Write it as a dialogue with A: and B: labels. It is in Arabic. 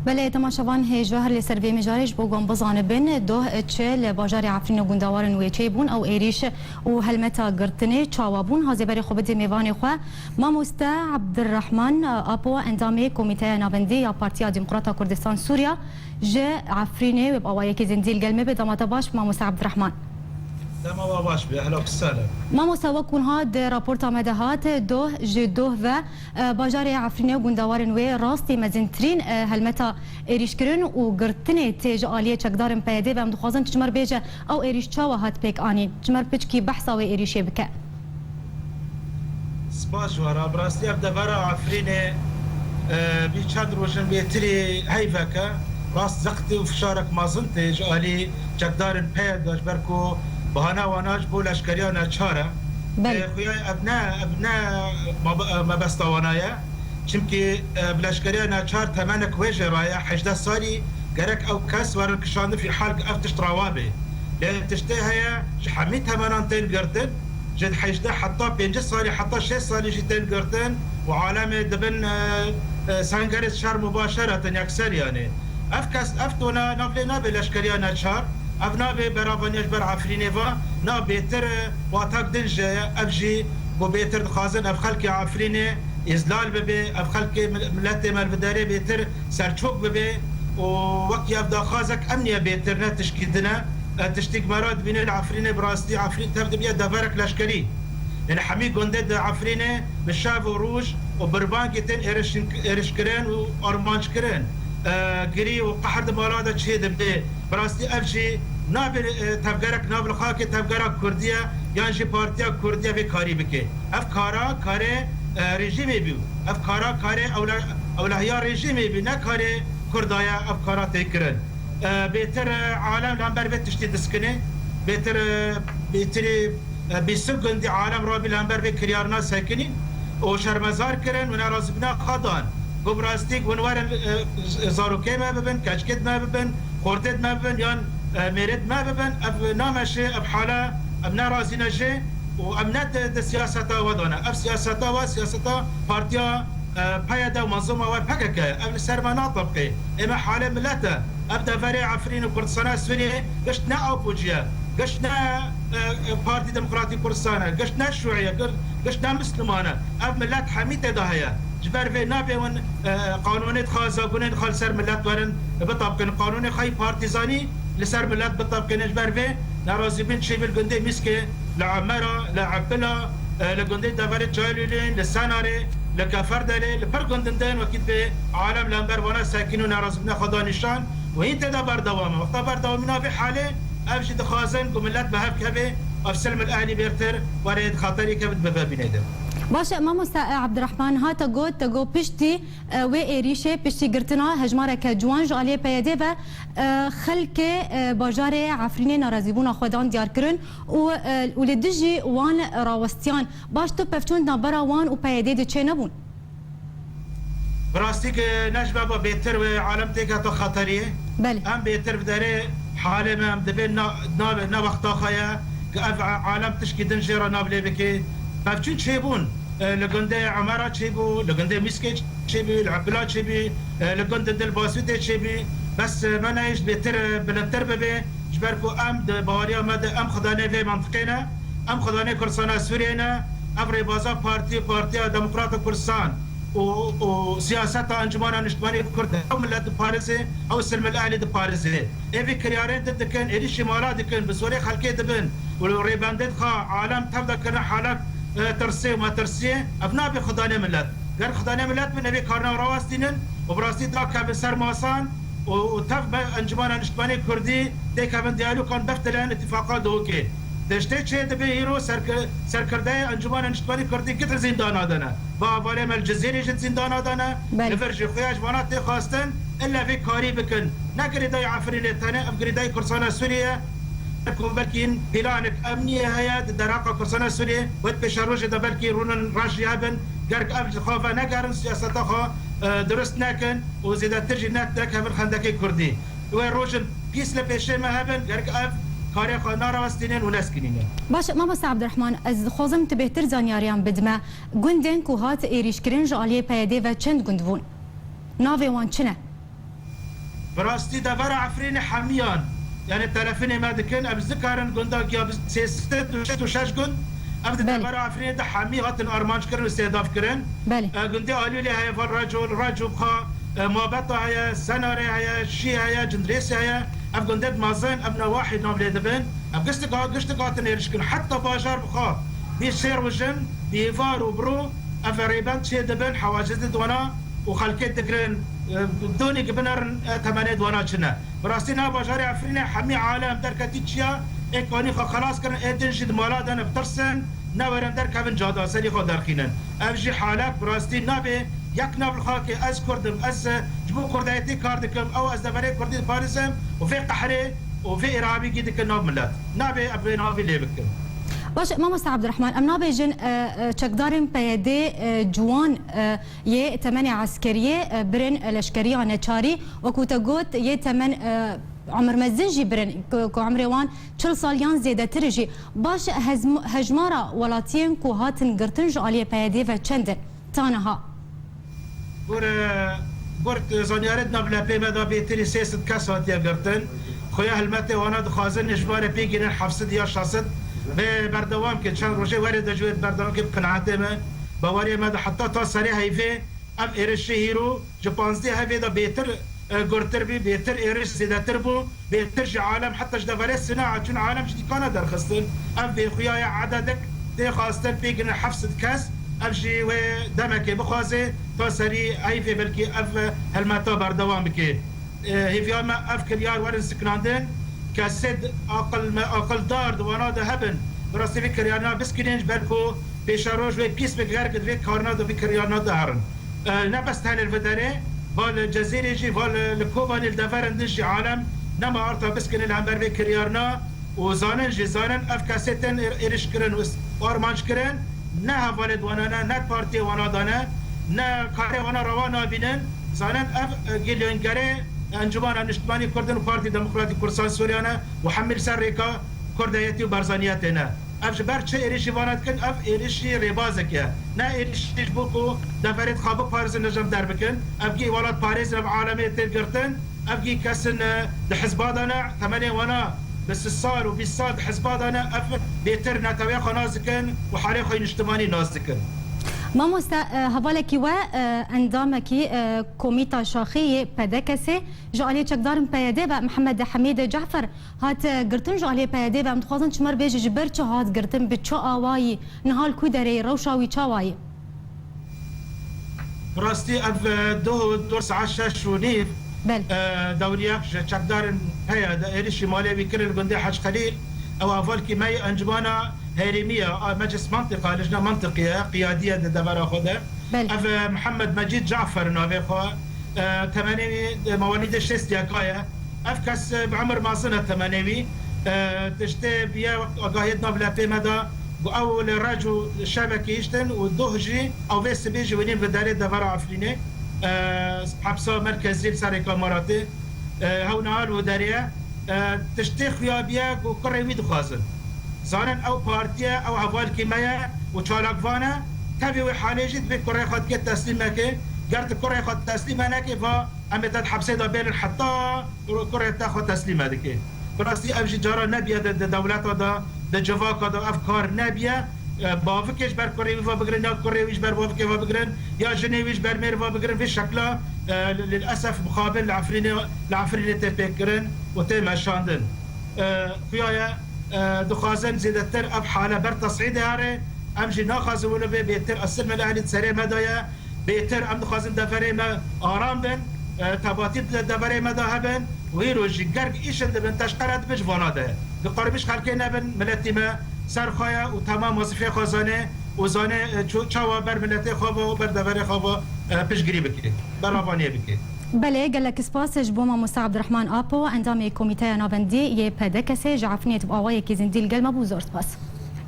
A: بله تماشاوان هجوهر لسروی مجارش بوگم بزانه بین دو چه لباجار عفرین و گندوارن و چه بون او ایریش و هلمتا گرتنه چاوابون هازی بری خوبت میوان خو ماموستا عبدالرحمن اپو اندام کمیته نابندی یا پارتیا دموکراتا کردستان سوریا جه عفرینه و باوایی که زندیل گلمه به دامات باش ماموستا عبدالرحمن
B: دما باش به اهلا وسهلا
A: ما مساوا کن ها در راپورت آمده هات دو جدوه و باجار عفرینه و گندوارن و راستی مزنترین هلمتا ایریش کرن و گرتنه تیج آلیه چکدارن پیاده و هم دخوازن چمر بیجه او ایریش چاوا هات پیک آنی چمر پیچ کی بحثا و ایریشه بکه
B: سپاس جوارا براستی اب دورا عفرینه بی چند روشن بیتری هیفکه راست زختی و فشارک مازن تیج آلی چکدارن پیاده داشت برکو بهانه واناج بو لشکریان چاره خویای ابنا مبستوانایا چمکی بلشکریان چار تمنک وجه رایا 18 سالی گرک او کس ورن کشانده في حال افتش تروابه لان تشتي هيا حمي تمنان تين قرتن جد 18 حتى 5 سالي حتى 6 سالي جتين قرتن وعالم دبن سانغرس شهر مباشره يكسر يعني افكس افتونا نافلنا بلشكريان شهر افنابي برافانيش بر عفرينيفا نا بيتر واتاك دنج افجي بو بيتر خازن اف خلقي عفريني ازلال ببي اف خلقي ملتي مالفداري بيتر سرچوك ببي ووقت يبدا خازك امنيه بيتر نتشكيدنا تشتيك مراد بين العفريني براستي عفرين تبدا بيا دفرك لشكري يعني حمي قندد عفريني بالشاف وروج وبربانكتين ارشكرين وارمانشكرين گری و قحط مالادا چه دبده براستی افجی ناب تفگرک ناب الخاک تفگرک کردیه یانجی پارتیا کردیه به کاری بکه اف کارا کاره رژیمی بیو اف کارا کاره اولهیا رژیمی بی نه کاره کردایا اف کارا تکرن بهتر عالم لامبر به تشتی دسکنه بهتر بیسگندی عالم را لامبر به کریارنا سکنی و شرمزار کرن و نرازبنا خدان گوبراستیک ونوارن زاروکه ما ببن کچکت ما ببن خورتت ما ببن یان میرت ما ببن اب نامشه اب حالا اب نارازی نجه و امنت د سیاستا ودانه اب سیاستا و سیاستا پارتیا پیاده و منظومه و پککه اب سرمانا طبقه اما حالا ملته اب دفری عفرین و کردستان سوریه گشت نه اپوجیه گشت نه پارتی دموکراتی کردستانه گشت نه شیوعیه گشت نه مسلمانه اب ملت حمیته داهیه جبر في نابي ون قانونات خاصة قنين خال سر ملات ورن بطابقين قانوني خاي بارتيزاني لسر ملات بطابقين جبر في نرازي بين شيء بالقندي مسكي لعمرة لعبلا لقندي دفرت جايلين للسناري لكفردلي لبرقندن وكيد في عالم لامبر وانا ساكنون نرازي بنا خدا نشان وين تدبر دوامه وقت بر دوامنا في حاله ابجد خازن قملات بهاب كبه افسلم الاهلي بيرتر وريد خاطري كبد ببابي نيدم
A: باشه ماموستا عبدالرحمن ها تگو پشتی و ایریشه پشتی گرتنا هجماره که جوان جالی پیاده و خلک باجار عفرین نارازیبون خودان دیار کرن و لدجی وان راوستیان باش تو پفتون نبرا وان و پیاده ده چه نبون
B: براستی که نجبه با بهتر و عالم تیکه تو خطریه
A: بله
B: هم بهتر بداره حاله هم دبین نا وقتا خواهی که اف عالم تشکی دنجیرا نابلی بکی بفچون چه بون لگنده عمارة چه بو لگنده مسکه چه بی العبلا چه بی لگنده دل باسوته چه بی بس من ایش بهتر بلندتر ببه جبرکو ام باوریا مد ام خدانه و منطقینا ام خدانه کردستان سورینا ام ریبازا پارتی دموکرات کردستان و سیاست انجمن اجتماعی کرد او ملت پاریس او سلم الاهلي د پاریس ایوی کریارن دکن ایدی شمالات دکن بسوری خلقی دبن و ریباندت خا عالم تبدا کنه حالات ترسيه وما ترسيه ابناء بخدانه ملت غير خدانه ملت من ابي كارنا رواستينن وبراستي داك بسر ماسان وتف انجمان اجتماعي كردي ديك من ديالو كان دفتران اتفاقات دوكي دشتي چه دبي هيرو سركرده انجمان اجتماعي كردي كتر زندان ادنا با مال الجزيره جت زندان ادنا لفرج خوياج بنات خاصتن الا في كاري بكن نقري داي عفرين ثاني ابقري داي كرسانه سوريا بلكين بلانك امنيه هيا دراقه كرسانه سوريا ود بشروج ده بلكي رونن راجي هبن قرق ابل خوفا نقرن سياستها درست نكن وزيدا ترجي نكتك هم الخندقي كردي وروجن بيس لبيشه ما هبن قرق اب كاري خنارا واستينين ونسكنين
A: باش ماما عبد الرحمن از خوزم تبهتر زانياريان بدما گوندن کو هات ايريش کرنج عليه پیاده و چند گوندون ناوي وان چنه
B: براستي دفر عفرين حميان يعني التلفين ما دكن ابزكارن قنداك يا سيستت وشاش قند ابدا دفر عفرين ده حمي غاتن ارمانش كرن واستهداف كرن قندي قالوا لي هي الرجل بخا ما بطا هي سناري هي شي هي جندريس هي اب قندت مازن ابنا واحد نابلي دبن اب قشت قاتن يرشكن حتى باجار بخا بيشير وجن بيفار وبرو افريبان شي دبن حواجز دونا وخلكت دكرن دوني قبنر ثمانية دونا شنا براستينا باجاري عفرينا حمي عالم دركتيتشيا اكوني خلاص كان ادنشد مالاد انا بترسن نورن در كابن جادا سري خو درخينن ابجي حالك براستي نابي يك نابل خاكي از كردم از جبو كردايتي كاردكم او از دبري كردي باريسم وفي قحري وفي ارهابي قيدك نوب ملات نابي ابي نابي ليبكم
A: باش مامۆستا عبدالرحمن ام نابێژن چەکدارên پەیەدێ جوان یê temenê eskeriyê birin leşkeriya neçarî wekû te got yê temen عمر mezin jî birin ku عمرê wan 40 saliyan zêdetir jî baş hejmara welatiyên ku hatin girtin ji aliyê peyedê ve çend in taniha
B: بور زانیارت نبله پیمه دا بیتری 300 کس هاتیه گرتن خویا هلمته وانا دخوازن نشباره پیگیرن 700 یا 600 به بردوام که چند روزه وارد دجوید بردوام که قناعته من باوری ما حتی تا سری هیفه ام ایرش هیرو جو 15 هیفه دا بهتر گرتر بی بهتر ایرش زیادتر بو بهتر جو عالم حتی جدواره صناعه چون عالم جدی کانه درخستن ام به خویای عددک دی خواستن پیگیرن 700 کس امشي ودمك بخوازي تو سري هيفي بلكي اف هالماتا بردوام بكي هيفي ما اف كليار ورن سكناندن كاسد اقل دار دوانا ده هبن براسي بكريانا بسكنينج بلكو بيشاروج وي بيس بغير قد في كارنا دو بكريانا دهرن نبست هال الفدري والجزيرة جي والكوبان الدفرن دجي عالم نما ارتا بسكن العنبر بكريانا وزانن جي زانن اف كاسيتن ارشكرن وارمانشكرن نه حوالت وانا نه پارتی وانا دانه نه کاری وانا روانا بینن زانن اف گلیونگره انجمن انشتمانی کردن و پارتی دموکراتی کردستان سوریانه و حمل سر ریکا کردایتی و برزانیت نه اف جبر چه ایریشی وانا کن اف ایریشی ریبازه که نه ایریشی بوکو دفرت خواب پارس نجم در بکن اف گی ولاد پاریس رب عالمی تلگرتن اف گی کسن دحزبادانه ثمانية وانا بس الصار وبالصاد حزبات انا اف بيتر نتاوي خنازكن وحالي خوي اجتماعي نازكن
A: مامۆستا هەواڵێکی وە ئەندامێکی کۆمیتا شاخەیە پەدەکەسێ ji aliyê çekdarên peyedê ve Mihemed Hemîdê Cefer hat girtin ji aliyê peyedê ve em dixwazin çimar bêje ji ber çi hat girtin bi çi awayî nihal ku derê rewşa wî çawayî
B: براستي اف دو ساعات 6 ونيف دورياك چکدارن هيا ايرشي مالي بكرن قندي حاج خليل او افالكي ماي انجمانا هيرميه مجلس منطقه لجنه منطقيه قياديه دبر خده اف محمد مجيد جعفر نافي خو 80 مواليد الشيست ياكايا اف كاس بعمر ما سنه 80 تشتي بيا قايدنا بلا بيمدا او الرجل الشبكه يشتن والدهجي او بس بيجي ونين بداري دبر عفريني حبسه مركزي بسرك اماراتي هونال وداريه تشتيخ يا بيا وكره ويد خازن زانن او بارتيا او حوال كيميا وشالك فانا تبي وحالجت بكره خد كت تسليمك قرت كره خد تسليمك فا امتد حبسه دا بين حتى كره تاخذ تسليم هذيك براسي ابجي جرى نبيه دولات دا جواك دا افكار نبيه بافكش بر كوري فا بقرن يا كوري ويش بر بافك فا بقرن يا جنيويش بر مير فا بقرن في شكله للاسف مقابل العفريني تفكرن وتم شاندن فيها دخازن زيدتر اب حاله بر تصعيد هاري امجي ناخذ ولا بيتر السلم الاهلي تسري مدايا بيتر ام دخازن دفري ما ارام بن تباتيت دفري مدا هبن ويرو جيجرق ايش بن تشقرت بج فناده بقربش خلكنا بن ملتيما سرخايا وتمام وظيفه خزانه وزانه چاوا بر ملت خواب و بر دفري خواب پشگیری بکی برابانی بکی
A: بله گلک سپاسش بۆ مامۆستا عبدالرحمن ئاپۆ ئەندامی کۆمیتەیە ناوەندی یê پەدەکەسێ ji عفرینێ tu awayekî zindî li gel me bû zor spas